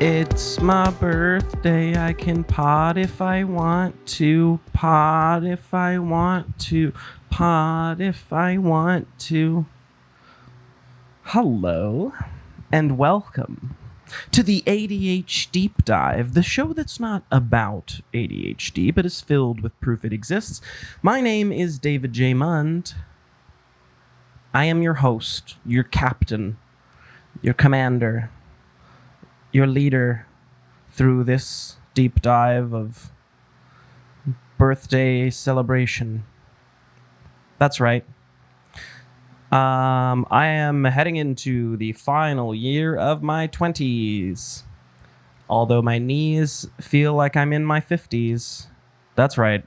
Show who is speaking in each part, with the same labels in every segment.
Speaker 1: It's my birthday, I can pot if I want to, pot if I want to, pot if I want to. Hello, and welcome to the A.D.H.Deep-Dive, the show that's not about ADHD, but is filled with proof it exists. My name is David J. Mund. I am your host, your captain, your commander, your leader through this deep dive of birthday celebration. That's right. I am heading into the final year of my 20s. Although my knees feel like I'm in my 50s. That's right.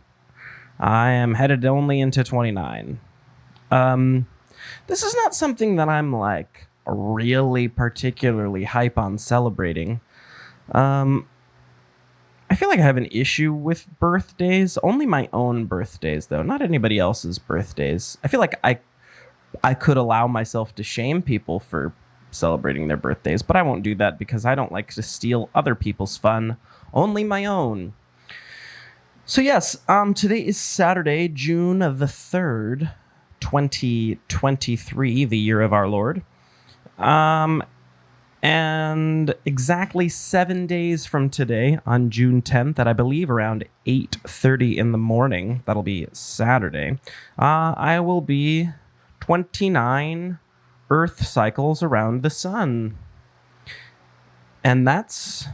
Speaker 1: I am headed only into 29. This is not something that I'm like really particularly hype on celebrating. I feel like I have an issue with birthdays. Only my own birthdays, though. Not anybody else's birthdays. I feel like I could allow myself to shame people for celebrating their birthdays, but I won't do that because I don't like to steal other people's fun. Only my own. So yes, today is Saturday, June the 3rd, 2023, the year of our Lord. And exactly 7 days from today, on June 10th, at I believe around 8:30 in the morning, that'll be Saturday, I will be 29 Earth cycles around the sun. And that's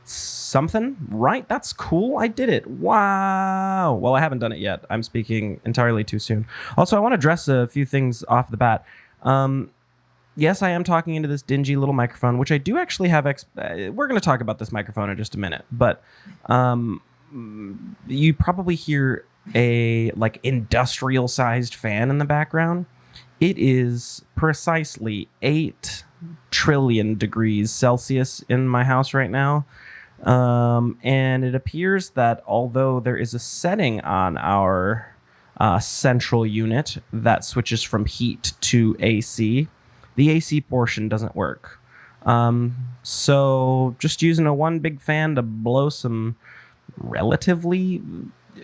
Speaker 1: something, right? That's cool. I did it. Wow. Well, I haven't done it yet. I'm speaking entirely too soon. Also, I want to address a few things off the bat. Yes, I am talking into this dingy little microphone, which I do actually have. We're going to talk about this microphone in just a minute, but you probably hear a like industrial-sized fan in the background. It is precisely 8 trillion degrees Celsius in my house right now, and it appears that although there is a setting on our central unit that switches from heat to AC, the AC portion doesn't work. So just using a one big fan to blow some relatively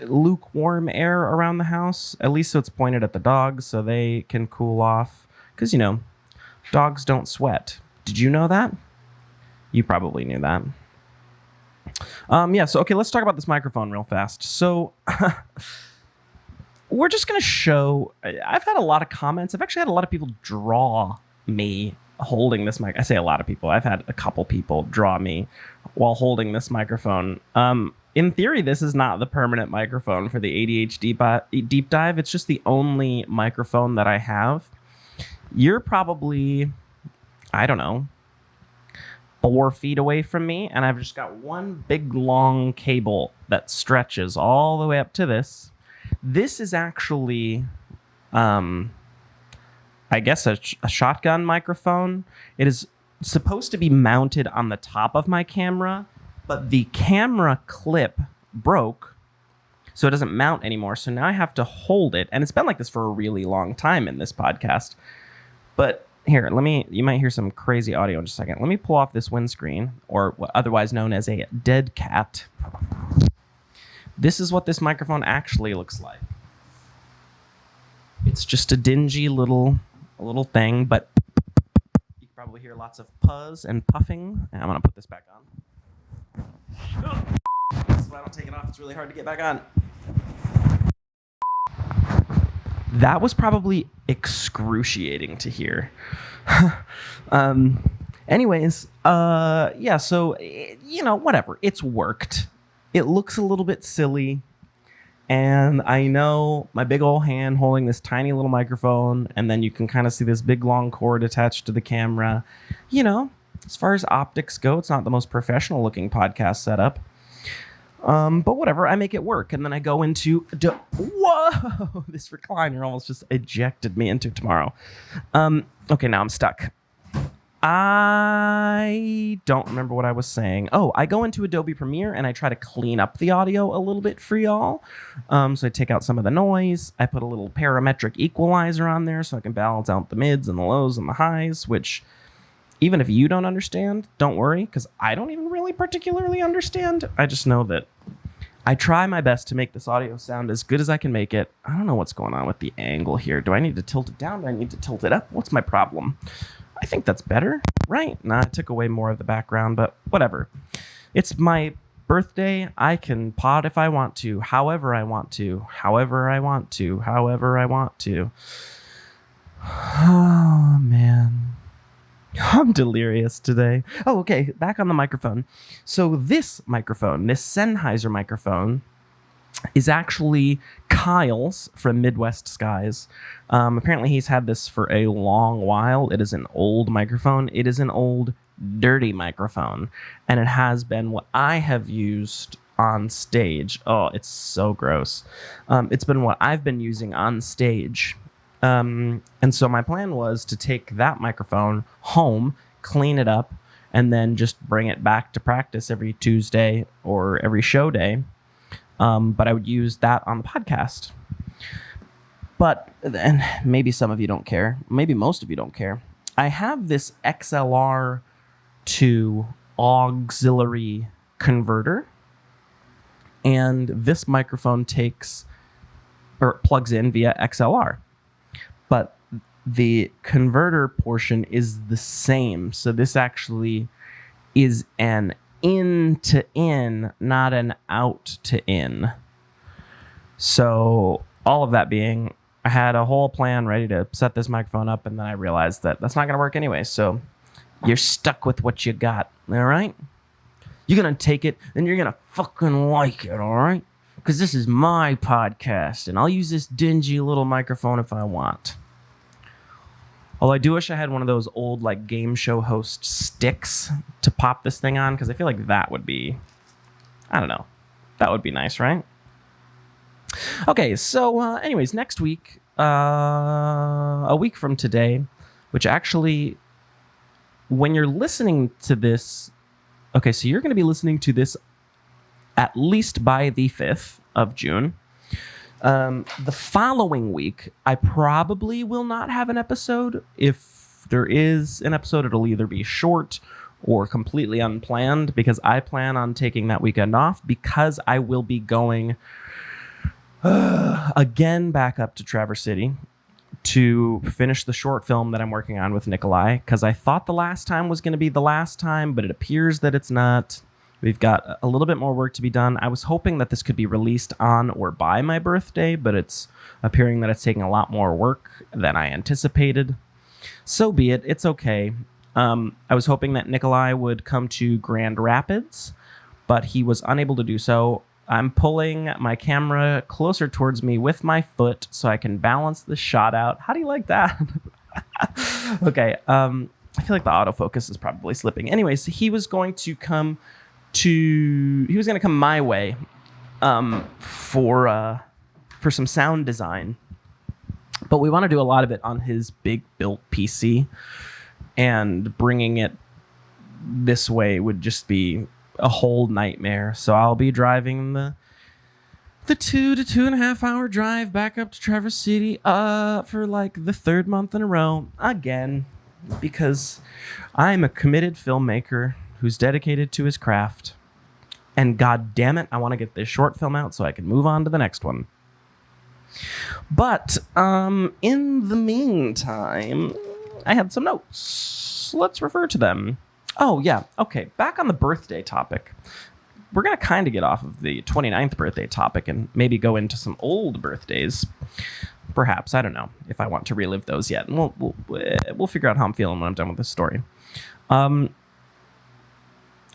Speaker 1: lukewarm air around the house, at least so it's pointed at the dogs so they can cool off. Because, you know, dogs don't sweat. Did you know that? You probably knew that. So, okay, let's talk about this microphone real fast. So, we're just going to show... I've had a lot of comments. I've actually had a lot of people draw me holding this mic. I say a lot of people. I've had a couple people draw me while holding this microphone. In theory, this is not the permanent microphone for the A.D.H. Deep Dive. It's just the only microphone that I have. You're probably, I don't know, 4 feet away from me, and I've just got one big long cable that stretches all the way up to this. This is actually, I guess, a shotgun microphone. It is supposed to be mounted on the top of my camera, but the camera clip broke, so it doesn't mount anymore. So now I have to hold it, and it's been like this for a really long time in this podcast. But here, you might hear some crazy audio in just a second. Let me pull off this windscreen, or what otherwise known as a dead cat. This is what this microphone actually looks like. It's just a dingy little thing, but you can probably hear lots of puzz and puffing. And I'm going to put this back on. This is why I don't take it off. It's really hard to get back on. That was probably excruciating to hear. Anyways, so, whatever. It's worked. It looks a little bit silly. And I know my big old hand holding this tiny little microphone, and then you can kind of see this big long cord attached to the camera. You know, as far as optics go, it's not the most professional looking podcast setup. But whatever, I make it work. And then I go into... Whoa! This recliner almost just ejected me into tomorrow. Okay, now I'm stuck. I don't remember what I was saying. Oh, I go into Adobe Premiere and I try to clean up the audio a little bit for y'all. So I take out some of the noise. I put a little parametric equalizer on there so I can balance out the mids and the lows and the highs, which Even if you don't understand, don't worry, because I don't even really particularly understand. I just know that I try my best to make this audio sound as good as I can make it. I don't know what's going on with the angle here. Do I need to tilt it down? Do I need to tilt it up? What's my problem? I think that's better, right? Nah, I took away more of the background, but whatever. It's my birthday. I can pod if I want to, however I want to, however I want to, however I want to. Oh, man. I'm delirious today. Oh, okay. Back on the microphone. So this microphone, this Sennheiser microphone, is actually Kyle's from Midwest Skies. Apparently he's had this for a long while. It is an old microphone. It is an old, dirty microphone. And it has been what I have used on stage. Oh, it's so gross. It's been what I've been using on stage. And so my plan was to take that microphone home, clean it up, and then just bring it back to practice every Tuesday or every show day. But I would use that on the podcast. But, and maybe some of you don't care. Maybe most of you don't care. I have this XLR to auxiliary converter. And this microphone plugs in via XLR. But the converter portion is the same. So this actually is an in to in, not an out to in. So all of that being, I had a whole plan ready to set this microphone up, and then I realized that that's not going to work anyway. So you're stuck with what you got, all right? You're going to take it, and you're going to fucking like it, all right? Because this is my podcast, and I'll use this dingy little microphone if I want. Although I do wish I had one of those old like game show host sticks to pop this thing on, because I feel like that would be, I don't know, that would be nice, right? Okay, so anyways, next week, a week from today, which actually, when you're listening to this, okay, so you're going to be listening to this at least by the 5th of June. The following week, I probably will not have an episode. If there is an episode, it'll either be short or completely unplanned, because I plan on taking that weekend off, because I will be going again back up to Traverse City to finish the short film that I'm working on with Nikolai, because I thought the last time was going to be the last time, but it appears that it's not. We've got a little bit more work to be done. I was hoping that this could be released on or by my birthday, but it's appearing that it's taking a lot more work than I anticipated. So be it. It's okay. I was hoping that Nikolai would come to Grand Rapids, but he was unable to do so. I'm pulling my camera closer towards me with my foot so I can balance the shot out. How do you like that? Okay. I feel like the autofocus is probably slipping. Anyways, he was going to come my way for some sound design, but we want to do a lot of it on his big built PC, and bringing it this way would just be a whole nightmare. So I'll be driving the 2 to 2.5 hour drive back up to Traverse City for like the third month in a row again, because I'm a committed filmmaker who's dedicated to his craft. And god damn it, I want to get this short film out so I can move on to the next one. But in the meantime, I had some notes. Let's refer to them. Oh, yeah. Okay, back on the birthday topic. We're going to kind of get off of the 29th birthday topic and maybe go into some old birthdays. Perhaps. I don't know if I want to relive those yet. And we'll figure out how I'm feeling when I'm done with this story. I'm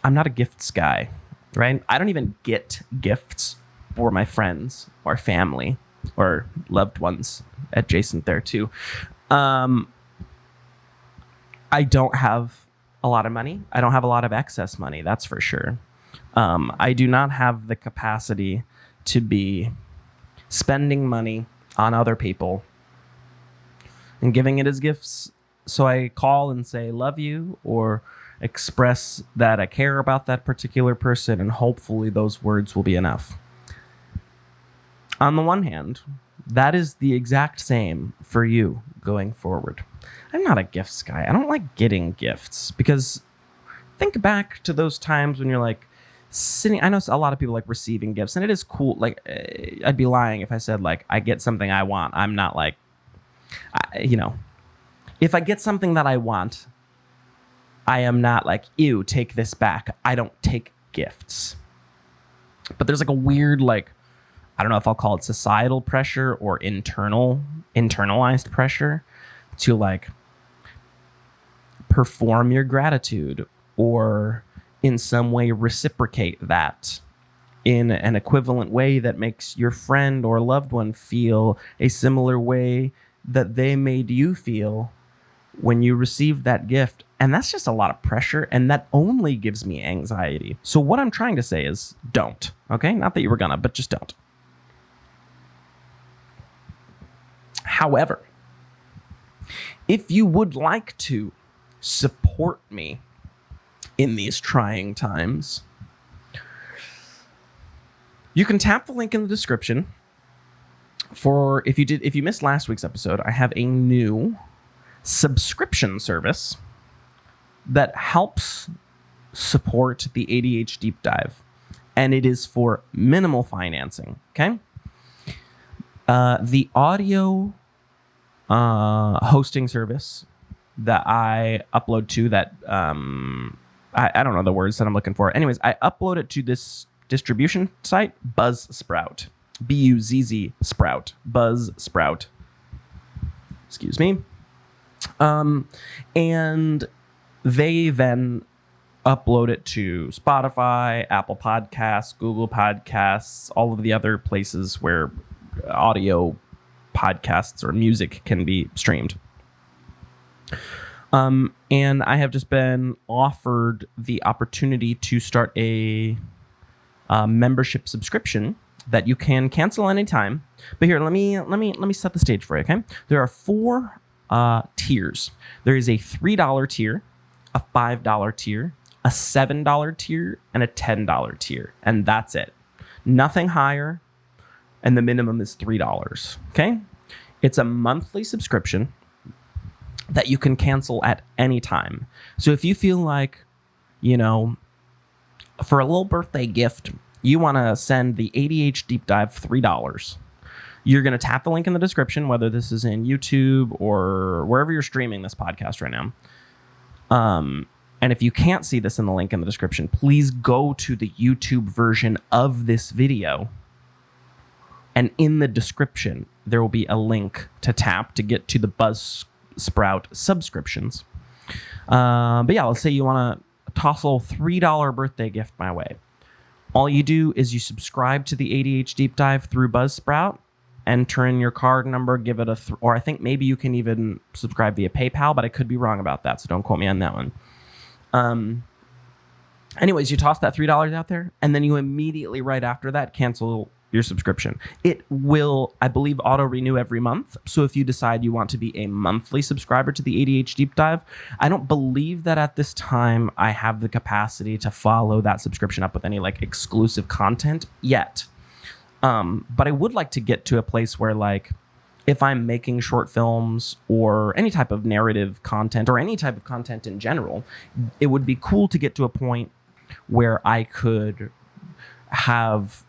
Speaker 1: not a gifts guy, right? I don't even get gifts for my friends or family or loved ones adjacent there too. I don't have a lot of money. I don't have a lot of excess money, that's for sure. I do not have the capacity to be spending money on other people and giving it as gifts. So I call and say, love you, or express that I care about that particular person, and hopefully those words will be enough. On the one hand, that is the exact same for you, going forward. I'm not a gifts guy. I don't like getting gifts because think back to those times when you're like sitting. I know a lot of people like receiving gifts, and it is cool. Like, I'd be lying if I said like I get something I want. I'm not like, if I get something that I want, I am not like, ew, take this back. I don't take gifts. But there's like a weird, like, I don't know if I'll call it societal pressure or internalized pressure to like perform your gratitude or in some way reciprocate that in an equivalent way that makes your friend or loved one feel a similar way that they made you feel when you received that gift. And that's just a lot of pressure, and that only gives me anxiety. So what I'm trying to say is don't, okay? Not that you were gonna, but just don't. However, if you would like to support me in these trying times, you can tap the link in the description. For if you missed last week's episode, I have a new subscription service that helps support the A.D.H. Deep Dive, and it is for minimal financing. Okay, the audio hosting service that I upload to that I don't know the words that I'm looking for. Anyways, I upload it to this distribution site, Buzzsprout, Buzz Sprout, Buzzsprout. Excuse me. And they then upload it to Spotify, Apple Podcasts, Google Podcasts, all of the other places where audio podcasts or music can be streamed. And I have just been offered the opportunity to start a membership subscription that you can cancel anytime. But here, let me set the stage for you, okay? There are 4 tiers. There is a $3 tier, a $5 tier, a $7 tier, and a $10 tier. And that's it. Nothing higher. And the minimum is $3. Okay? It's a monthly subscription that you can cancel at any time. So if you feel like, for a little birthday gift, you want to send the A.D.H. Deep Dive $3. You're going to tap the link in the description, whether this is in YouTube or wherever you're streaming this podcast right now. And if you can't see this in the link in the description, please go to the YouTube version of this video. And in the description, there will be a link to tap to get to the Buzzsprout subscriptions. But yeah, let's say you want to toss a little $3 birthday gift my way. All you do is you subscribe to the A.D.H. Deep Dive through Buzzsprout, enter in your card number, give it or I think maybe you can even subscribe via PayPal, but I could be wrong about that, so don't quote me on that one. Anyways, you toss that $3 out there, and then you immediately right after that cancel your subscription. It will, I believe, auto-renew every month. So if you decide you want to be a monthly subscriber to the A.D.H. Deep Dive, I don't believe that at this time I have the capacity to follow that subscription up with any like exclusive content yet. But I would like to get to a place where like if I'm making short films or any type of narrative content or any type of content in general, it would be cool to get to a point where I could have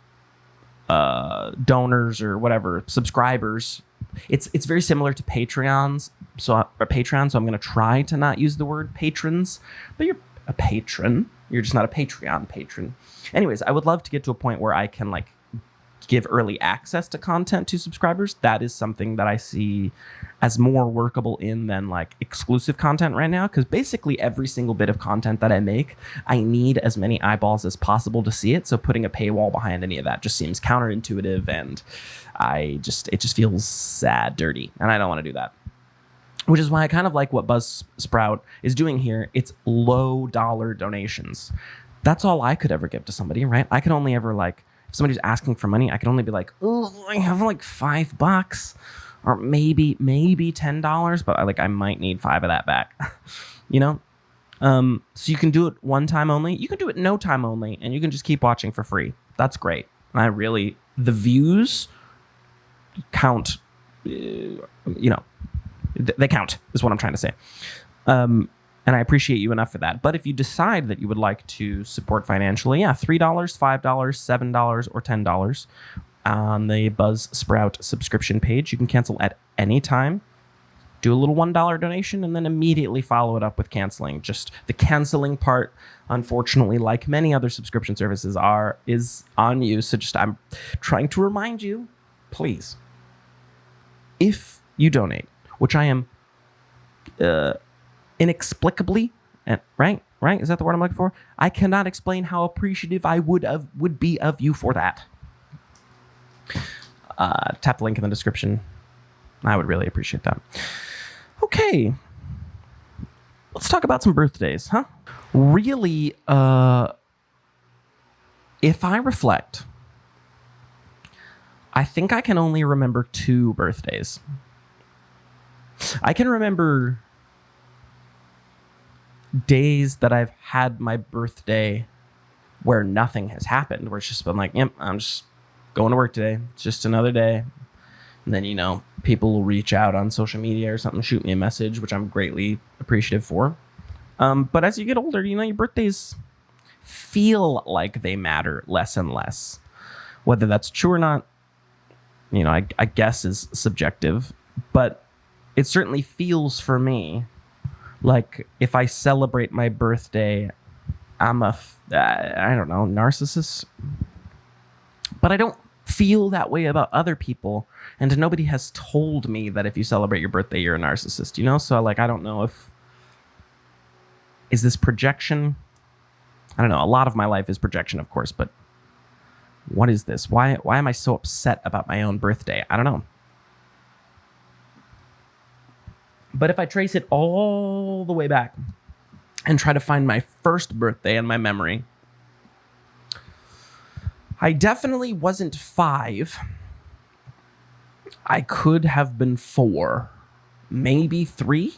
Speaker 1: donors or whatever, subscribers. It's very similar to Patreon, so I'm going to try to not use the word patrons, but you're a patron. You're just not a Patreon patron. Anyways, I would love to get to a point where I can like give early access to content to subscribers. That is something that I see as more workable than like exclusive content right now, because basically every single bit of content that I make, I need as many eyeballs as possible to see it. So putting a paywall behind any of that just seems counterintuitive, and it just feels sad, dirty, and I don't want to do that. Which is why I kind of like what Buzzsprout is doing here. It's low dollar donations. That's all I could ever give to somebody, right? I could only ever like, if somebody's asking for money, I could only be like, oh, I have like $5 or maybe $10, but I might need 5 of that back, So you can do it one time only. You can do it no time only, and you can just keep watching for free. That's great. And the views count, They count, is what I'm trying to say. And I appreciate you enough for that. But if you decide that you would like to support financially, $3, $5, $7, or $10 on the Buzzsprout subscription page, you can cancel at any time. Do a little $1 donation and then immediately follow it up with canceling. Just the canceling part, unfortunately, like many other subscription services is on you. So I'm trying to remind you, please, if you donate, which I am inexplicably, right? Is that the word I'm looking for? I cannot explain how appreciative I would be of you for that. Tap the link in the description. I would really appreciate that. Okay, let's talk about some birthdays, huh? Really, if I reflect, I think I can only remember 2 birthdays. I can remember days that I've had my birthday where nothing has happened, where it's just been like, yep, I'm just going to work today. It's just another day. And then, people will reach out on social media or something, shoot me a message, which I'm greatly appreciative for. But as you get older, your birthdays feel like they matter less and less. Whether that's true or not, I guess is subjective. But it certainly feels for me like if I celebrate my birthday, I'm I don't know, narcissist. But I don't feel that way about other people, and nobody has told me that if you celebrate your birthday you're a narcissist, so I don't know is this projection. I don't know, a lot of my life is projection, of course, but what is this? Why am I so upset about my own birthday? I don't know. But if I trace it all the way back and try to find my first birthday in my memory, I definitely wasn't 5. I could have been 4, maybe 3.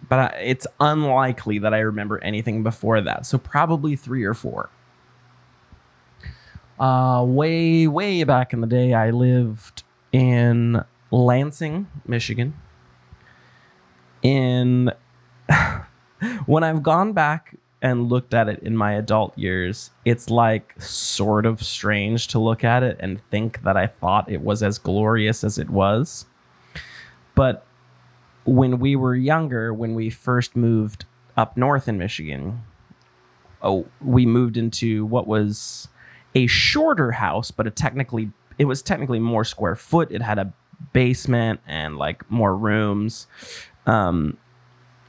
Speaker 1: But it's unlikely that I remember anything before that. So probably 3 or 4. Way, way back in the day, I lived in Lansing, Michigan. When I've gone back and looked at it in my adult years, it's like sort of strange to look at it and think that I thought it was as glorious as it was. But when we were younger, when we first moved up north in Michigan, we moved into what was a shorter house, but it was technically more square foot. It had a basement and more rooms.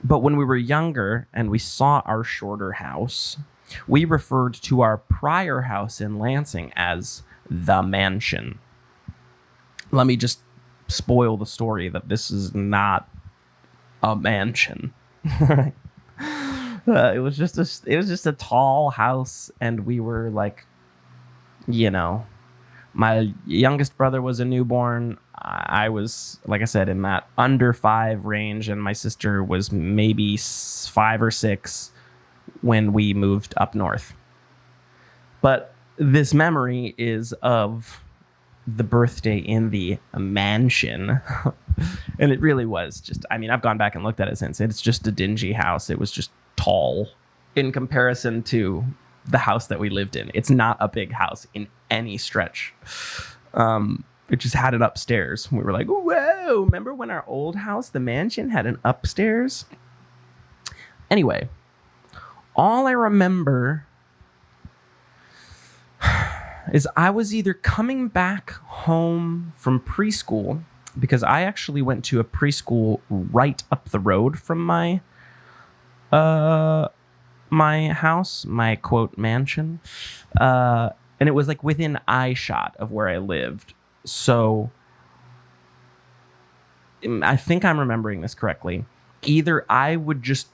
Speaker 1: But when we were younger and we saw our shorter house, we referred to our prior house in Lansing as the mansion. Let me just spoil the story that this is not a mansion. It was just a tall house, and we were my youngest brother was a newborn. I was, like I said, in that under 5 range, and my sister was maybe 5 or 6 when we moved up north. But this memory is of the birthday in the mansion. And it really was just, I've gone back and looked at it since. It's just a dingy house. It was just tall in comparison to the house that we lived in. It's not a big house in any stretch. It just had it upstairs. We were like, whoa, remember when our old house, the mansion, had an upstairs? Anyway, all I remember is I was either coming back home from preschool, because I actually went to a preschool right up the road from my house, my quote mansion. And it was within eye shot of where I lived. So I think I'm remembering this correctly. Either I would just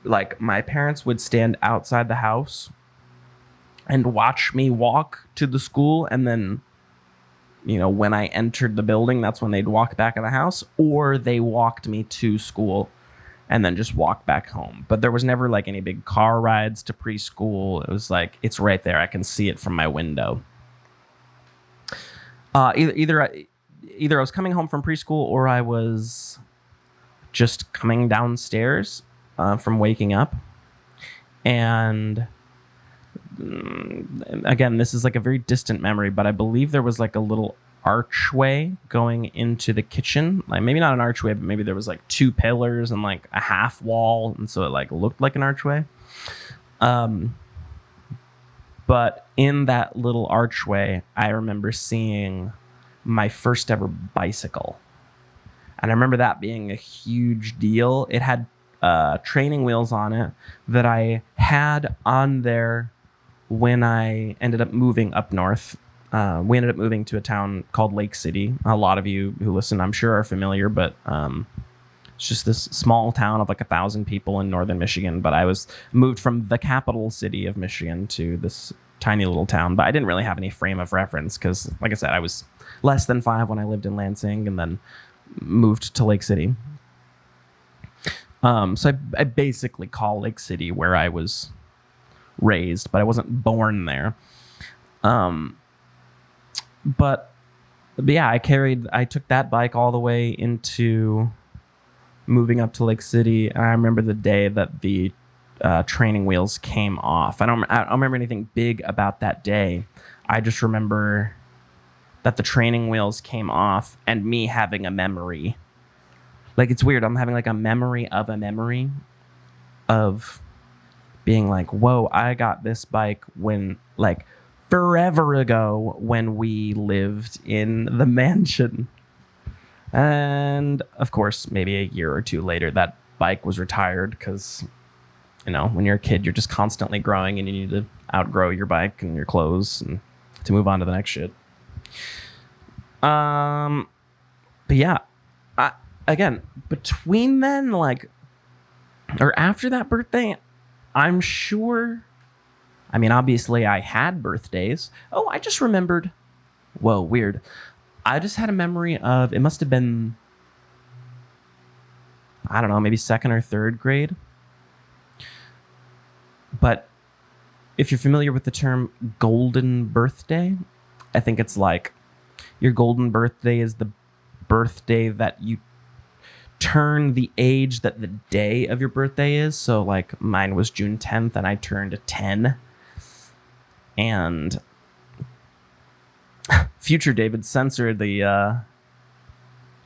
Speaker 1: my parents would stand outside the house and watch me walk to the school, and then when I entered the building, that's when they'd walk back in the house, or they walked me to school and then just walked back home. But there was never any big car rides to preschool. It was it's right there. I can see it from my window. Either either I was coming home from preschool or I was just coming downstairs from waking up. And again, this is like a very distant memory, but I believe there was like a little archway going into the kitchen. Like maybe not an archway, but maybe there was like 2 pillars and like a half wall, and so it like looked like an archway. But in that little archway, I remember seeing my first ever bicycle. And I remember that being a huge deal. It had training wheels on it that I had on there when I ended up moving up north. We ended up moving to a town called Lake City. A lot of you who listen, I'm sure, are familiar, but it's just this small town of like 1,000 people in northern Michigan. But I was moved from the capital city of Michigan to this tiny little town. But I didn't really have any frame of reference because, like I said, I was less than 5 when I lived in Lansing and then moved to Lake City. So I basically call Lake City where I was raised, but I wasn't born there. But yeah, I took that bike all the way into moving up to Lake City. And I remember the day that the training wheels came off. I don't remember anything big about that day. I just remember that the training wheels came off and me having a memory. Like, it's weird. I'm having like a memory of being like, whoa, I got this bike when like forever ago when we lived in the mansion. And of course, maybe a year or 2 later, that bike was retired because, you know, when you're a kid, you're just constantly growing and you need to outgrow your bike and your clothes and to move on to the next shit. But yeah, again, between then, like, or after that birthday, I'm sure, I mean, obviously I had birthdays. Oh, I just remembered. Whoa, weird. I just had a memory of, it must have been, I don't know, maybe 2nd or 3rd grade. But if you're familiar with the term golden birthday, I think it's like your golden birthday is the birthday that you turn the age that the day of your birthday is. So like mine was June 10th and I turned 10. And future David censored the well,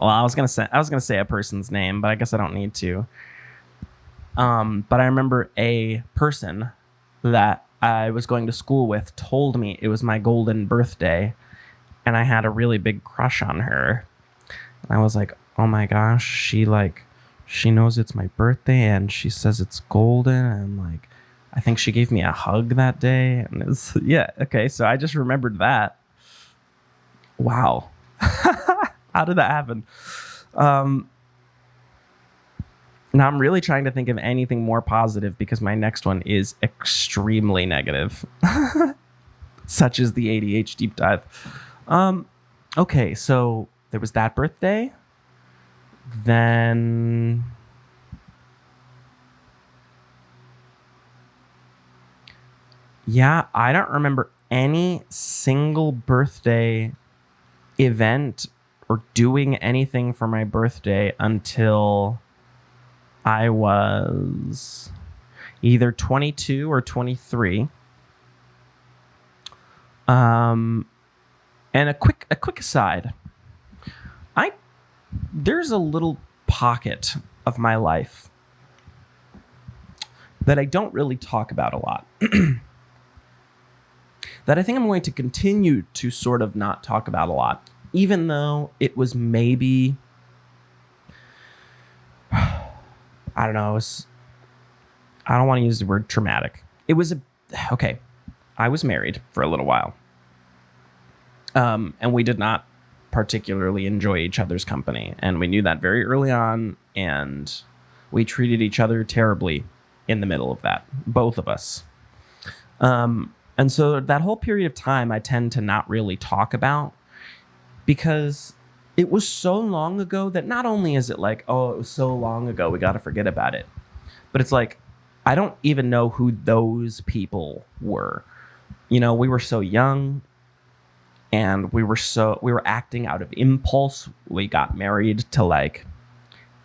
Speaker 1: I was gonna say a person's name, but I guess I don't need to. But I remember a person that I was going to school with told me it was my golden birthday, and I had a really big crush on her. And I was like, oh my gosh, she knows it's my birthday and she says it's golden, and like I think she gave me a hug that day, and it's yeah, okay, so I just remembered that. Wow. How did that happen? Now I'm really trying to think of anything more positive because my next one is extremely negative. Such as the A.D.H.Deep-Dive. Okay, so there was that birthday. Then yeah, I don't remember any single birthday event or doing anything for my birthday until I was either 22 or 23. And a quick aside. There's a little pocket of my life that I don't really talk about a lot. That I think I'm going to continue to sort of not talk about a lot, even though it was maybe, I don't know, I don't want to use the word traumatic. It was okay, I was married for a little while. And we did not particularly enjoy each other's company. And we knew that very early on, and we treated each other terribly in the middle of that, both of us. And so that whole period of time I tend to not really talk about because it was so long ago that not only is it like, oh, it was so long ago, we got to forget about it. But it's like, I don't even know who those people were. You know, we were so young. and we were acting out of impulse. We got married to, like,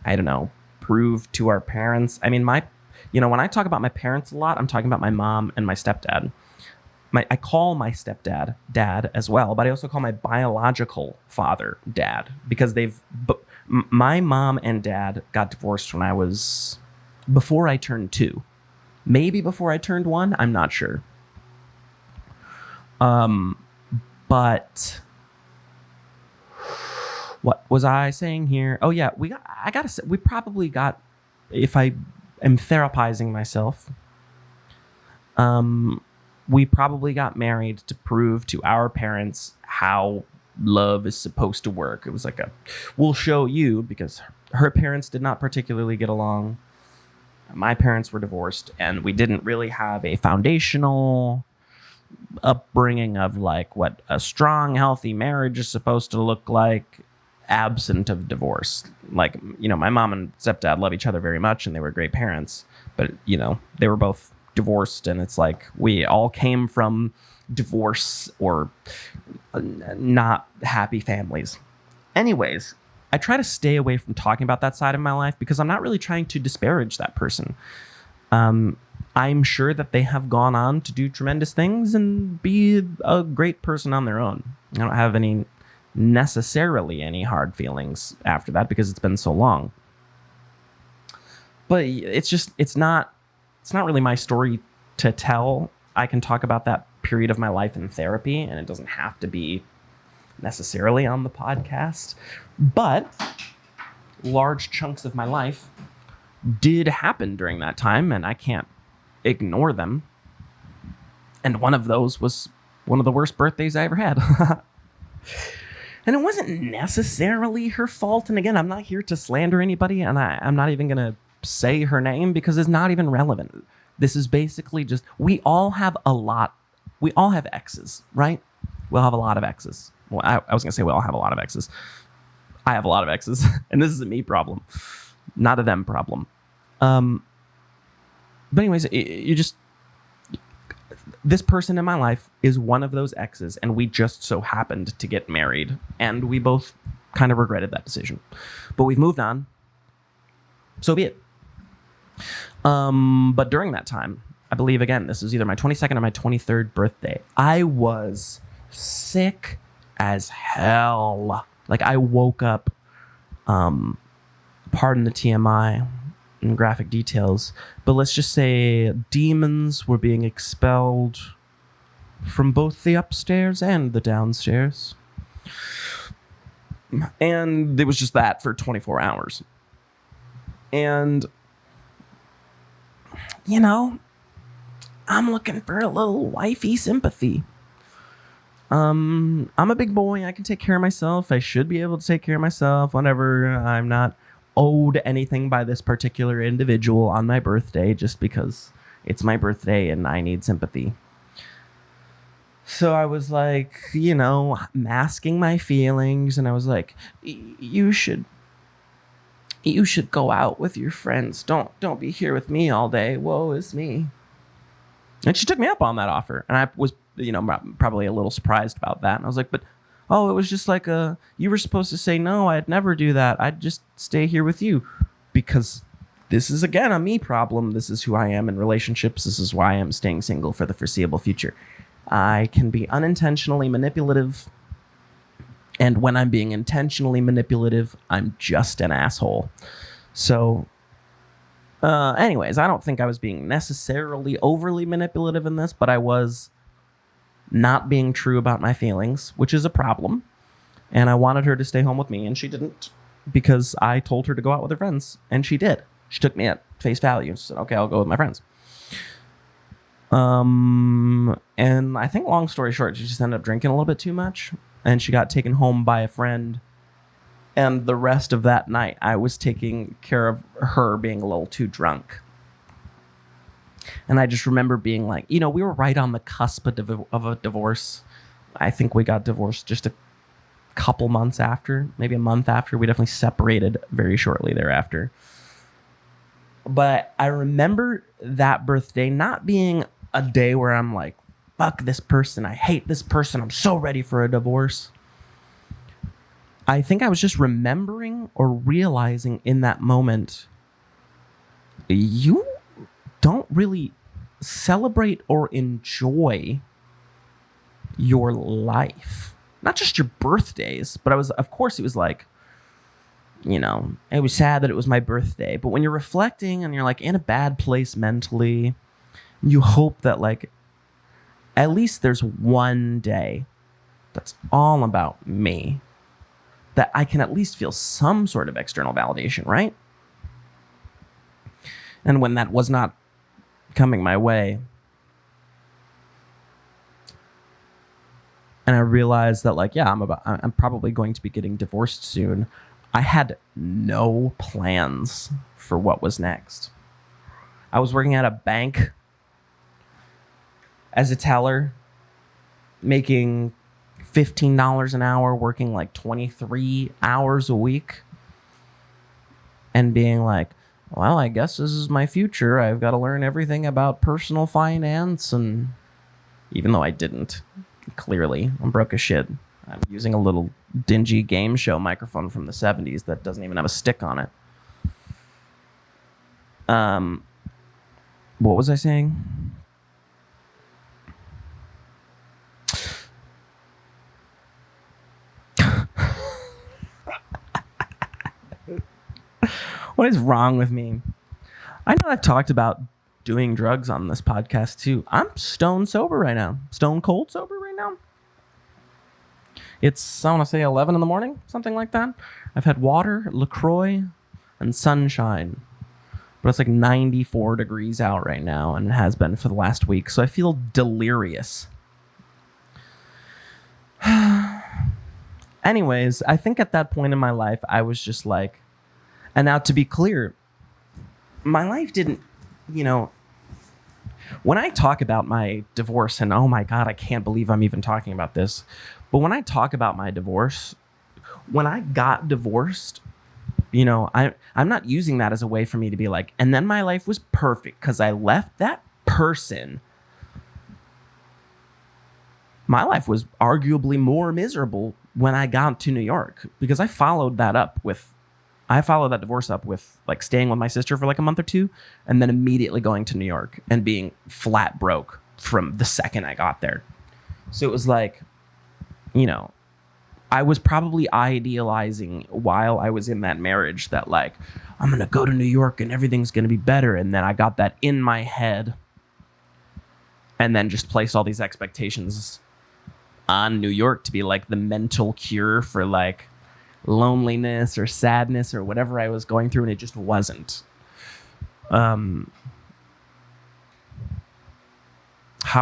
Speaker 1: I don't know, prove to our parents. I mean, when I talk about my parents a lot, I'm talking about my mom and my stepdad. I call my stepdad dad as well, but I also call my biological father dad, because my mom and dad got divorced when I was, before I turned 2, maybe before I turned 1. I'm not sure. But what was I saying here? Oh yeah, we probably got, if I am therapizing myself, we probably got married to prove to our parents how love is supposed to work. It was like we'll show you, because her parents did not particularly get along. My parents were divorced, and we didn't really have a foundational upbringing of, like, what a strong, healthy marriage is supposed to look like, absent of divorce. Like, my mom and stepdad love each other very much, and they were great parents, but, they were both divorced, and it's like we all came from divorce or not happy families. Anyways, I try to stay away from talking about that side of my life, because I'm not really trying to disparage that person. I'm sure that they have gone on to do tremendous things and be a great person on their own. I don't have necessarily any hard feelings after that, because it's been so long. But it's not really my story to tell. I can talk about that period of my life in therapy, and it doesn't have to be necessarily on the podcast. But large chunks of my life did happen during that time, and I can't ignore them. And one of those was one of the worst birthdays I ever had. And it wasn't necessarily her fault. And again, I'm not here to slander anybody, and I'm not even going to say her name, because it's not even relevant. This is basically just, we all have exes, right? We'll have a lot of exes. Well, I was going to say we all have a lot of exes. I have a lot of exes, and this is a me problem, not a them problem. But anyways, this person in my life is one of those exes, and we just so happened to get married, and we both kind of regretted that decision. But we've moved on. So be it. But during that time, I believe, again, this is either my 22nd or my 23rd birthday, I was sick as hell. Like, I woke up, pardon the TMI and graphic details, but let's just say demons were being expelled from both the upstairs and the downstairs. And it was just that for 24 hours. And, I'm looking for a little wifey sympathy. I'm a big boy. I can take care of myself. I should be able to take care of myself whenever. I'm not owed anything by this particular individual on my birthday just because it's my birthday and I need sympathy. So I was like, masking my feelings, and I was like, you should go out with your friends. Don't be here with me all day. Woe is me. And she took me up on that offer, and I was, probably a little surprised about that. And I was like, but it was just like you were supposed to say no. I'd never do that. I'd just stay here with you, because this is, again, a me problem. This is who I am in relationships. This is why I'm staying single for the foreseeable future. I can be unintentionally manipulative, and when I'm being intentionally manipulative, I'm just an asshole. So, anyways, I don't think I was being necessarily overly manipulative in this, but I was not being true about my feelings, which is a problem. And I wanted her to stay home with me, and she didn't, because I told her to go out with her friends, and she did. She took me at face value. She said, okay, I'll go with my friends. And I think, long story short, she just ended up drinking a little bit too much, and she got taken home by a friend. And the rest of that night, I was taking care of her being a little too drunk. And I just remember being like, we were right on the cusp of a divorce. I think we got divorced just a couple months after, maybe a month after. We definitely separated very shortly thereafter. But I remember that birthday not being a day where I'm like fuck this person. I hate this person. I'm so ready for a divorce. I think I was just remembering or realizing in that moment, you don't really celebrate or enjoy your life. Not just your birthdays, but of course it was like, it was sad that it was my birthday. But when you're reflecting and you're like in a bad place mentally, you hope that like, at least there's one day that's all about me, that I can at least feel some sort of external validation, right? And when that was not coming my way, and I realized that like, yeah, I'm probably going to be getting divorced soon, I had no plans for what was next. I was working at a bank as a teller, making $15 an hour, working like 23 hours a week, and being like, well, I guess this is my future. I've got to learn everything about personal finance. And even though I didn't, clearly, I'm broke as shit. I'm using a little dingy game show microphone from the 70s that doesn't even have a stick on it. What was I saying? What is wrong with me? I know I've talked about doing drugs on this podcast too. I'm stone sober right now. Stone cold sober right now. It's, I want to say 11 in the morning, something like that. I've had water, LaCroix, and sunshine. But it's like 94 degrees out right now, and it has been for the last week. So I feel delirious. Anyways, I think at that point in my life, I was just like, and now to be clear, my life didn't, when I talk about my divorce, and oh my God, I can't believe I'm even talking about this. But when I talk about my divorce, when I got divorced, I'm not using that as a way for me to be like, and then my life was perfect because I left that person. My life was arguably more miserable when I got to New York, because I followed that divorce up with like staying with my sister for like a month or two, and then immediately going to New York and being flat broke from the second I got there. So it was like, I was probably idealizing while I was in that marriage that like, I'm going to go to New York and everything's going to be better. And then I got that in my head and then just placed all these expectations on New York to be like the mental cure for like loneliness or sadness or whatever I was going through. And it just wasn't. How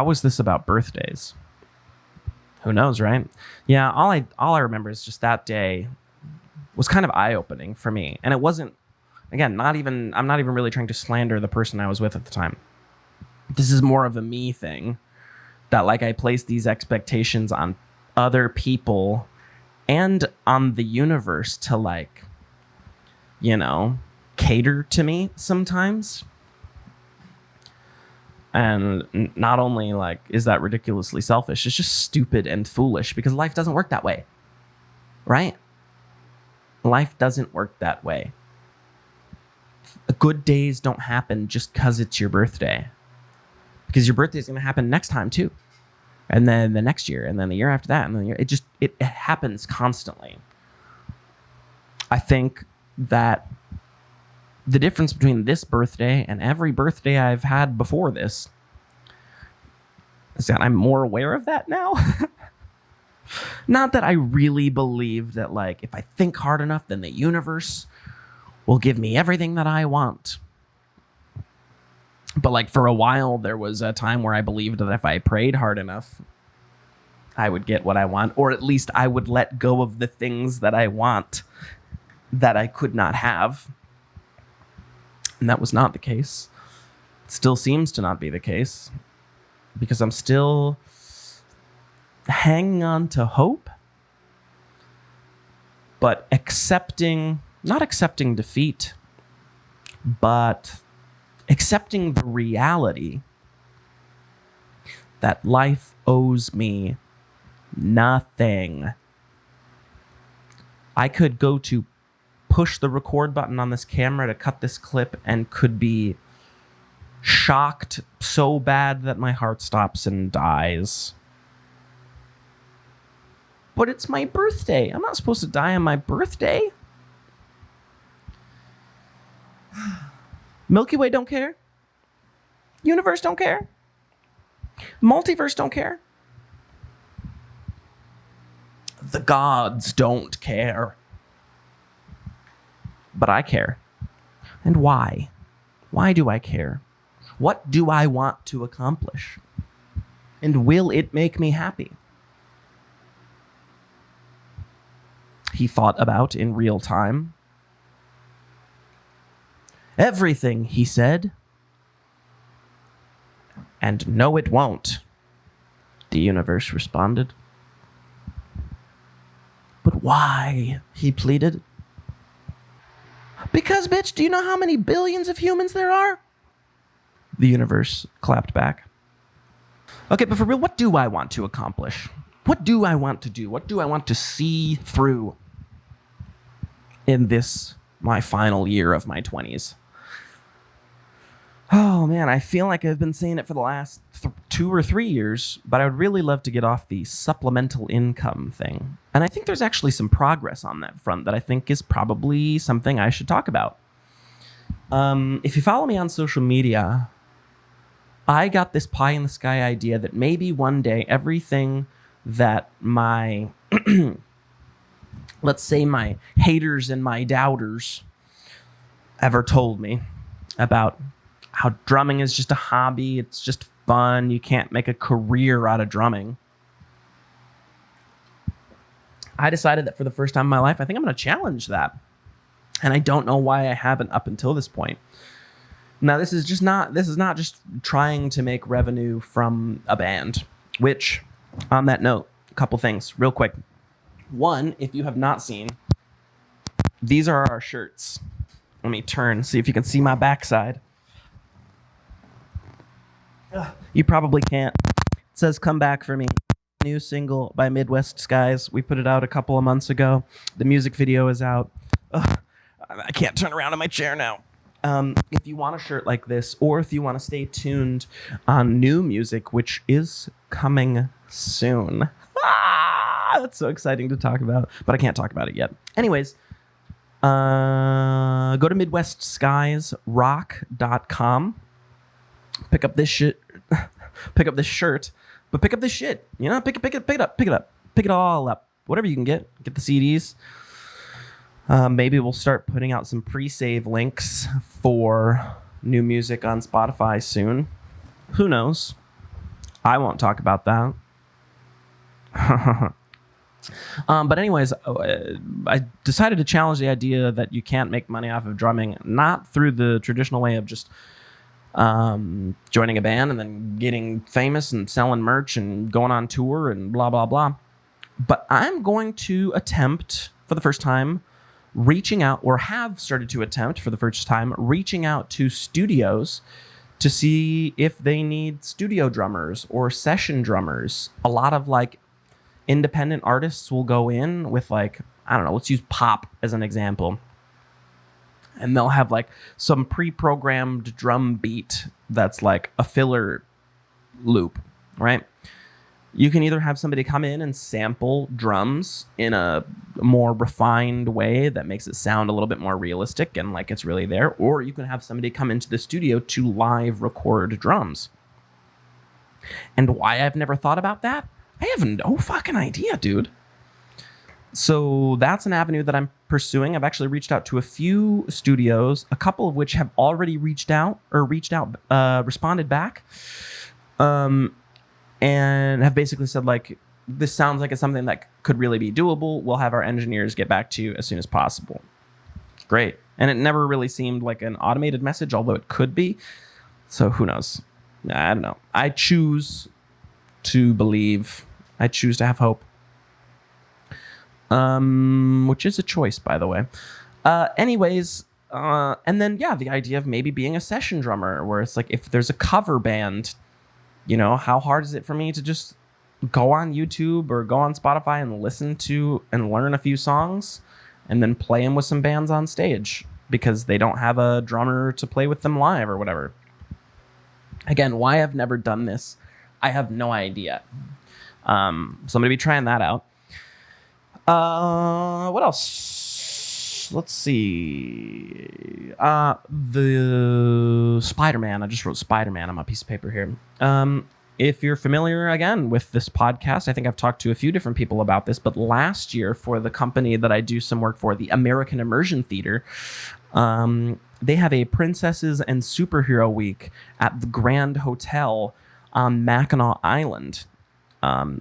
Speaker 1: was this about birthdays? Who knows, right? Yeah, all I remember is just that day was kind of eye-opening for me. And it wasn't, again, I'm not even really trying to slander the person I was with at the time. This is more of a me thing, that like I placed these expectations on other people and on the universe to like, cater to me sometimes. And not only like is that ridiculously selfish, it's just stupid and foolish, because life doesn't work that way, right? Life doesn't work that way. Good days don't happen just because it's your birthday, because your birthday is going to happen next time too, and then the next year, and then the year after that, and then it happens constantly. I think that the difference between this birthday and every birthday I've had before this is that I'm more aware of that now. Not that I really believe that, like, if I think hard enough, then the universe will give me everything that I want. But, like, for a while, there was a time where I believed that if I prayed hard enough, I would get what I want, or at least I would let go of the things that I want that I could not have. And that was not the case. It still seems to not be the case, because I'm still hanging on to hope, but not accepting defeat, but accepting the reality that life owes me nothing. I could go to push the record button on this camera to cut this clip and could be shocked so bad that my heart stops and dies. But it's my birthday. I'm not supposed to die on my birthday. Milky Way don't care. Universe don't care. Multiverse don't care. The gods don't care. But I care. And why? Why do I care? What do I want to accomplish? And will it make me happy? He thought about in real time. Everything, he said. And no, it won't, the universe responded. But why? He pleaded. Because, bitch, do you know how many billions of humans there are? The universe clapped back. Okay, but for real, what do I want to accomplish? What do I want to do? What do I want to see through in this, my final year of my 20s? Oh, man, I feel like I've been saying it for the last 2 or 3 years, but I would really love to get off the supplemental income thing. And I think there's actually some progress on that front that I think is probably something I should talk about. If you follow me on social media, I got this pie in the sky idea that maybe one day everything that my, let's say my haters and my doubters ever told me about how drumming is just a hobby, it's just fun, you can't make a career out of drumming. I decided that for the first time in my life, I think I'm going to challenge that. And I don't know why I haven't up until this point. Now, this is not just trying to make revenue from a band, which, on that note, a couple things real quick. One, if you have not seen, these are our shirts. Let me turn, see if you can see my backside. You probably can't. It says "Come Back for Me." New single by Midwest Skies. We put it out a couple of months ago. The music video is out. I can't turn around in my chair now. If you want a shirt like this, or if you want to stay tuned on new music, which is coming soon. That's so exciting to talk about, but I can't talk about it yet. Anyways, go to MidwestSkiesRock.com. Pick up this shit. Pick up this shirt, but pick up this shit. You know, pick it up. Pick it all up. Whatever you can get. Get the CDs. Maybe we'll start putting out some pre-save links for new music on Spotify soon. Who knows? I won't talk about that. But anyways, I decided to challenge the idea that you can't make money off of drumming, not through the traditional way of just joining a band and then getting famous and selling merch and going on tour and blah, blah, blah. But I'm going to attempt for the first time reaching out, or have started to attempt for the first time, reaching out to studios to see if they need studio drummers or session drummers. A lot of like independent artists will go in with like, I don't know, let's use pop as an example. And they'll have like some pre-programmed drum beat that's like a filler loop, right? You can either have somebody come in and sample drums in a more refined way that makes it sound a little bit more realistic and like it's really there, or you can have somebody come into the studio to live record drums. And why I've never thought about that? I have no fucking idea, dude. So that's an avenue that I'm pursuing. I've actually reached out to a few studios, a couple of which have already responded back. And have basically said, like, this sounds like it's something that could really be doable. We'll have our engineers get back to you as soon as possible. Great. And it never really seemed like an automated message, although it could be. So who knows? I don't know. I choose to believe. I choose to have hope. Which is a choice, by the way. Anyways, and then, yeah, the idea of maybe being a session drummer, where it's like if there's a cover band how hard is it for me to just go on YouTube or go on Spotify and listen to and learn a few songs and then play them with some bands on stage because they don't have a drummer to play with them live or whatever. Again, why I've never done this, I have no idea. So I'm going to be trying that out. What else? Let's see. The Spider-Man. I just wrote Spider-Man on my piece of paper here. If you're familiar, again, with this podcast, I think I've talked to a few different people about this, but last year for the company that I do some work for, the American Immersion Theater, they have a Princesses and Superhero Week at the Grand Hotel on Mackinac Island,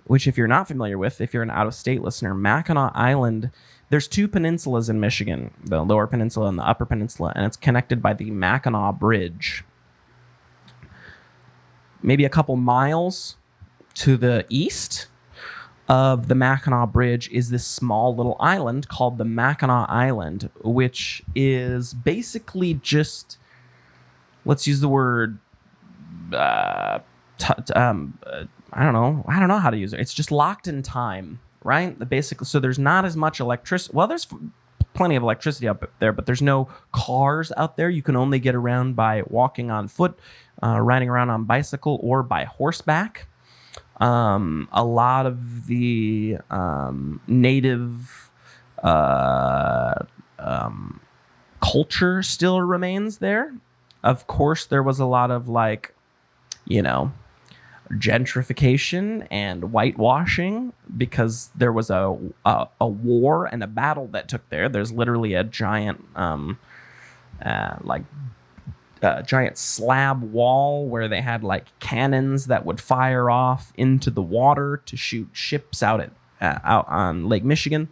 Speaker 1: which if you're not familiar with, if you're an out-of-state listener, Mackinac Island, there's two peninsulas in Michigan, the Lower Peninsula and the Upper Peninsula, and it's connected by the Mackinac Bridge. Maybe a couple miles to the east of the Mackinac Bridge is this small little island called the Mackinac Island, which is basically just, let's use the word, I don't know how to use it. It's just locked in time, right? Basically, so there's not as much electricity. Well, there's plenty of electricity up there, but there's no cars out there. You can only get around by walking on foot, riding around on bicycle, or by horseback. A lot of the native culture still remains there. Of course, there was a lot of gentrification and whitewashing because there was a war and a battle that took there. There's literally a giant giant slab wall where they had cannons that would fire off into the water to shoot ships out on Lake Michigan.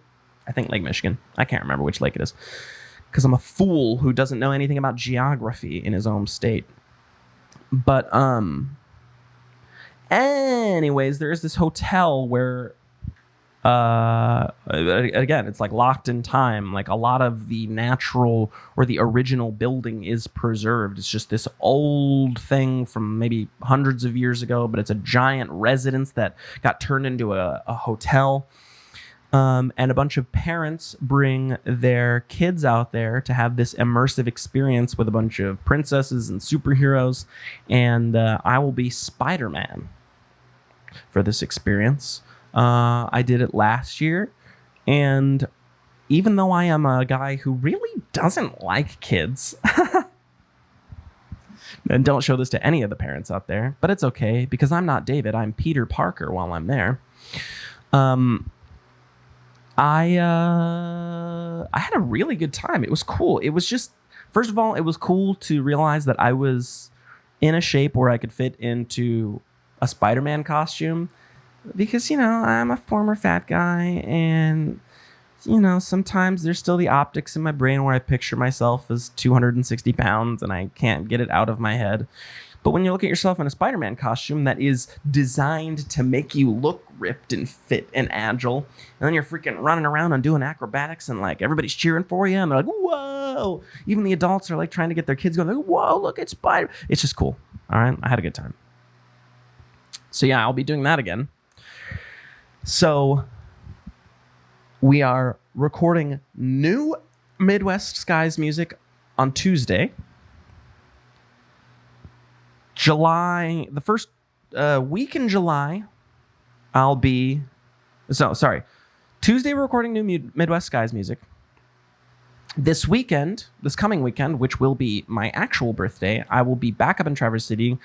Speaker 1: I think Lake Michigan. I can't remember which lake it is because I'm a fool who doesn't know anything about geography in his own state. But anyways, there is this hotel where again, it's locked in time. A lot of the natural or the original building is preserved. It's just this old thing from maybe hundreds of years ago, but it's a giant residence that got turned into a hotel. And a bunch of parents bring their kids out there to have this immersive experience with a bunch of princesses and superheroes. And I will be Spider-Man for this experience. I did it last year, and even though I am a guy who really doesn't like kids, and don't show this to any of the parents out there, but it's okay because I'm not David, I'm Peter Parker while I'm there. I had a really good time. It was cool. It was just, first of all, it was cool to realize that I was in a shape where I could fit into a Spider-Man costume. Because, I'm a former fat guy and, sometimes there's still the optics in my brain where I picture myself as 260 pounds and I can't get it out of my head. But when you look at yourself in a Spider-Man costume that is designed to make you look ripped and fit and agile, and then you're freaking running around and doing acrobatics and everybody's cheering for you and they're like, whoa! Even the adults are trying to get their kids going, whoa, look, it's Spider. It's just cool. All right. I had a good time. So yeah, I'll be doing that again. So we are recording new Midwest Skies music on Tuesday, the first week in July. Tuesday we're recording new Midwest Skies music. This coming weekend, which will be my actual birthday, I will be back up in Traverse City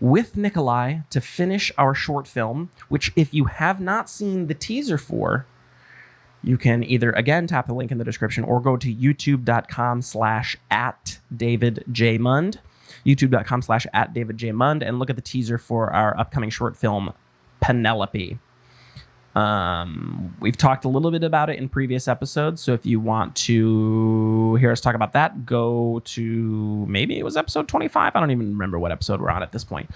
Speaker 1: with Nikolai to finish our short film, which if you have not seen the teaser for, you can either, again, tap the link in the description or go to youtube.com/@DavidJMund, youtube.com/@DavidJMund, and look at the teaser for our upcoming short film, Penelope. We've talked a little bit about it in previous episodes, so if you want to hear us talk about that, go to, maybe it was episode 25. I don't even remember what episode we're on at this point,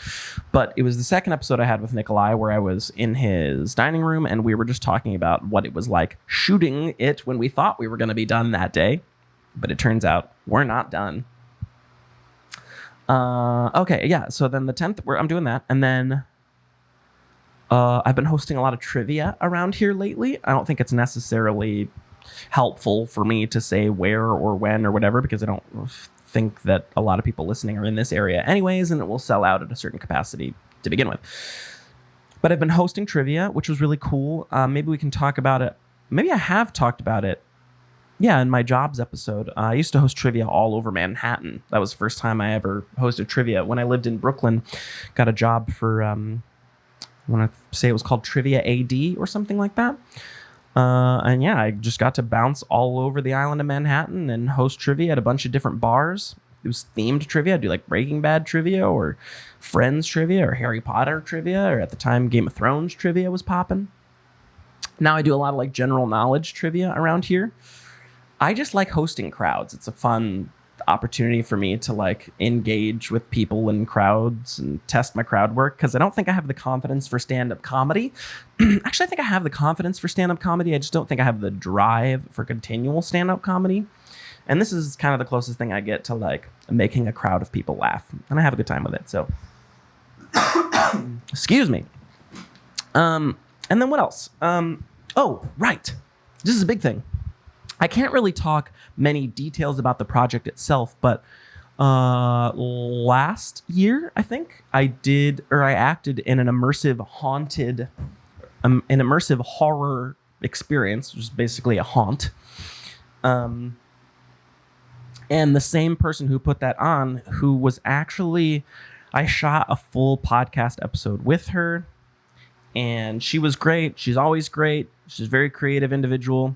Speaker 1: but it was the second episode I had with Nikolai where I was in his dining room and we were just talking about what it was like shooting it when we thought we were going to be done that day, but it turns out we're not done. Okay, yeah. So then the 10th, where I'm doing that, and then I've been hosting a lot of trivia around here lately. I don't think it's necessarily helpful for me to say where or when or whatever, because I don't think that a lot of people listening are in this area anyways, and it will sell out at a certain capacity to begin with. But I've been hosting trivia, which was really cool. Maybe we can talk about it. Maybe I have talked about it. Yeah, in my jobs episode. I used to host trivia all over Manhattan. That was the first time I ever hosted trivia. When I lived in Brooklyn, got a job for, I want to say it was called Trivia AD or something like that. And yeah, I just got to bounce all over the island of Manhattan and host trivia at a bunch of different bars. It was themed trivia. I'd do like Breaking Bad trivia or Friends trivia or Harry Potter trivia, or at the time Game of Thrones trivia was popping. Now I do a lot of like general knowledge trivia around here. I just like hosting crowds. It's a fun opportunity for me to like engage with people in crowds and test my crowd work, because I don't think I have the confidence for stand-up comedy. Actually, I think I have the confidence for stand-up comedy. I just don't think I have the drive for continual stand-up comedy. And this is kind of the closest thing I get to like making a crowd of people laugh. And I have a good time with it. So, excuse me. And then what else? Oh, right. This is a big thing. I can't really talk many details about the project itself, but last year, I think, I acted in an immersive horror experience, which is basically a haunt. And the same person who put that on, who was actually, I shot a full podcast episode with her, and she was great. She's always great. She's a very creative individual.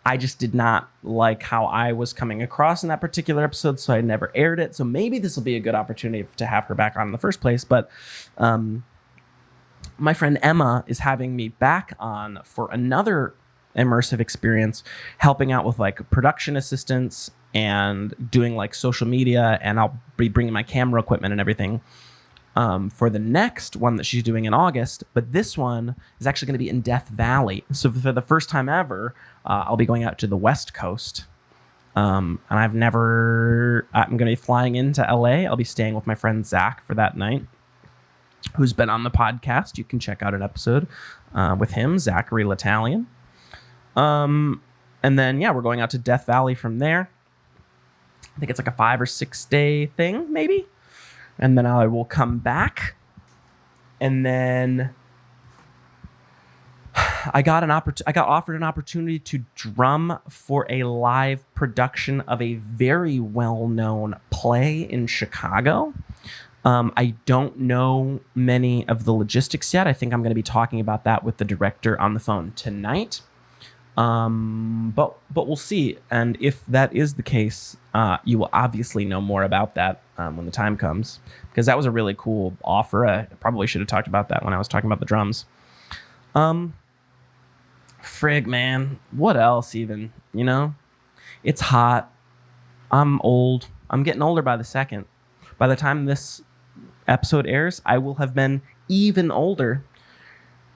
Speaker 1: I just did not like how I was coming across in that particular episode, so I never aired it. So maybe this will be a good opportunity to have her back on in the first place. But my friend Emma is having me back on for another immersive experience, helping out with like production assistance and doing like social media, and I'll be bringing my camera equipment and everything for the next one that she's doing in August. But this one is actually going to be in Death Valley. So for the first time ever, I'll be going out to the West Coast. And I'm going to be flying into LA. I'll be staying with my friend Zach for that night, who's been on the podcast. You can check out an episode with him, Zachary L'Italian. And then, yeah, we're going out to Death Valley from there. I think it's like a 5 or 6 day thing, maybe. And then I will come back. And then I got offered an opportunity to drum for a live production of a very well-known play in Chicago. I don't know many of the logistics yet. I think I'm going to be talking about that with the director on the phone tonight. But we'll see. And if that is the case, you will obviously know more about that when the time comes, because that was a really cool offer. I probably should have talked about that when I was talking about the drums. Frig, man. What else even? You know? It's hot. I'm old. I'm getting older by the second. By the time this episode airs, I will have been even older.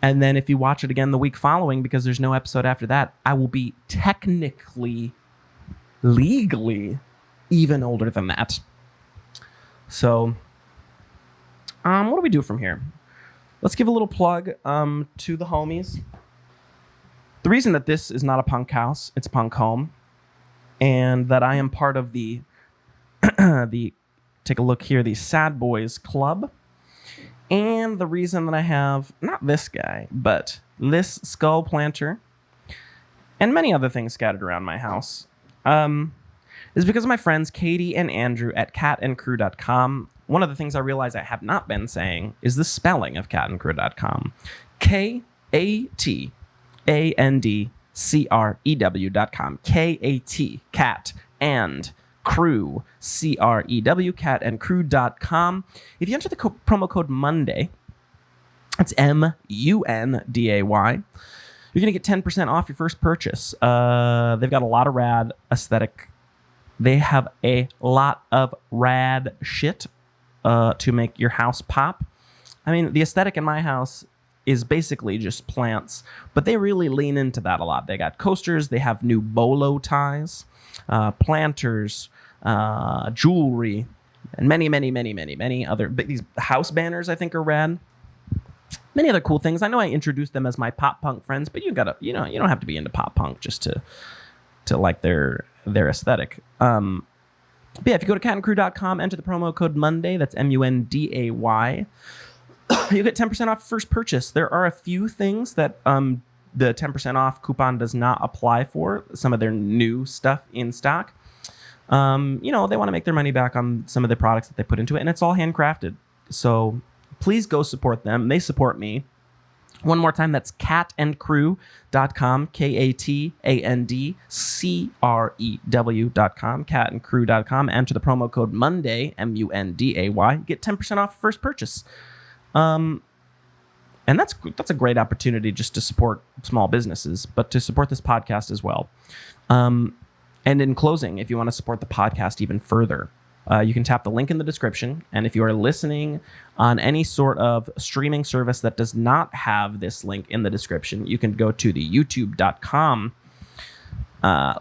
Speaker 1: And then if you watch it again the week following, because there's no episode after that, I will be technically, legally, even older than that. So, what do we do from here? Let's give a little plug to the homies. The reason that this is not a punk house, it's punk home, and that I am part of the, take a look here, the Sad Boys Club. And the reason that I have, not this guy, but this skull planter and many other things scattered around my house, is because of my friends Katie and Andrew at catandcrew.com. One of the things I realize I have not been saying is the spelling of catandcrew.com. KATANDCREW.com. K-A-T, cat, and crew, C-R-E-W, catandcrew.com. If you enter the promo code Monday, it's M-U-N-D-A-Y, you're going to get 10% off your first purchase. They've got a lot of rad aesthetic. They have a lot of rad shit to make your house pop. I mean, the aesthetic in my house is basically just plants, but they really lean into that a lot. They got coasters, they have new bolo ties, planters, jewelry, and many other. But these house banners I think are rad. Many other cool things. I know I introduced them as my pop punk friends, but you don't have to be into pop punk just to like their aesthetic. But yeah, if you go to catandcrew.com, enter the promo code Monday, that's MUNDAY, you get 10% off first purchase. There are a few things that the 10% off coupon does not apply for, some of their new stuff in stock. They want to make their money back on some of the products that they put into it, and it's all handcrafted. So please go support them. They support me. One more time, that's catandcrew.com, KATANDCREW.com, catandcrew.com. Enter the promo code Monday, MUNDAY. Get 10% off first purchase. And that's a great opportunity just to support small businesses, but to support this podcast as well. And in closing, if you want to support the podcast even further, you can tap the link in the description. And if you are listening on any sort of streaming service that does not have this link in the description, you can go to the youtube.com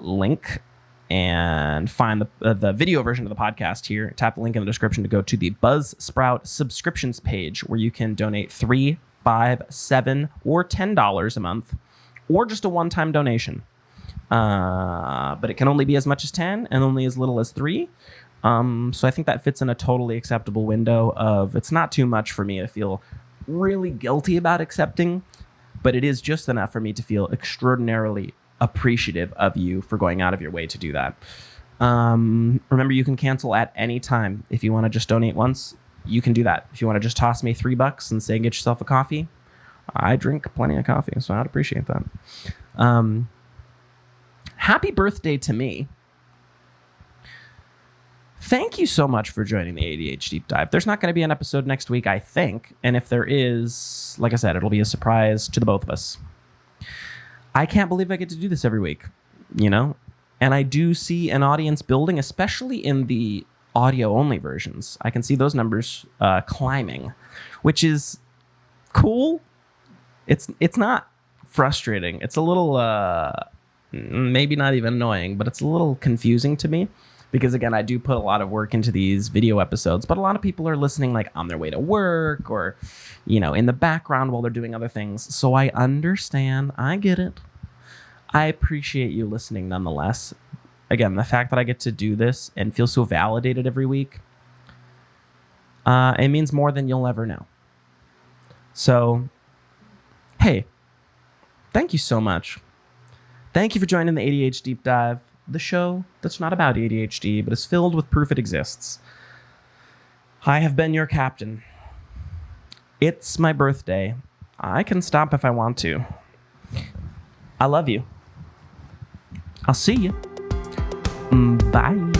Speaker 1: link and find the video version of the podcast here. Tap the link in the description to go to the Buzzsprout subscriptions page, where you can donate $3, $5, $7, or $10 a month, or just a one-time donation. But it can only be as much as 10 and only as little as 3. So I think that fits in a totally acceptable window of, it's not too much for me to feel really guilty about accepting, but it is just enough for me to feel extraordinarily appreciative of you for going out of your way to do that. Remember, you can cancel at any time. If you want to just donate once, you can do that. If you want to just toss me $3 and say, get yourself a coffee, I drink plenty of coffee, so I'd appreciate that. Happy birthday to me. Thank you so much for joining the A.D.H. Deep Dive. There's not going to be an episode next week, I think. And if there is, like I said, it'll be a surprise to the both of us. I can't believe I get to do this every week, And I do see an audience building, especially in the audio-only versions. I can see those numbers climbing, which is cool. It's not frustrating. It's a little, maybe not even annoying, but it's a little confusing to me. Because, again, I do put a lot of work into these video episodes, but a lot of people are listening like on their way to work or, in the background while they're doing other things. So I understand. I get it. I appreciate you listening nonetheless. Again, the fact that I get to do this and feel so validated every week, it means more than you'll ever know. So, hey, thank you so much. Thank you for joining the A.D.H. Deep Dive. The show that's not about ADHD, but is filled with proof it exists. I have been your captain. It's my birthday. I can stop if I want to. I love you. I'll see you. Bye.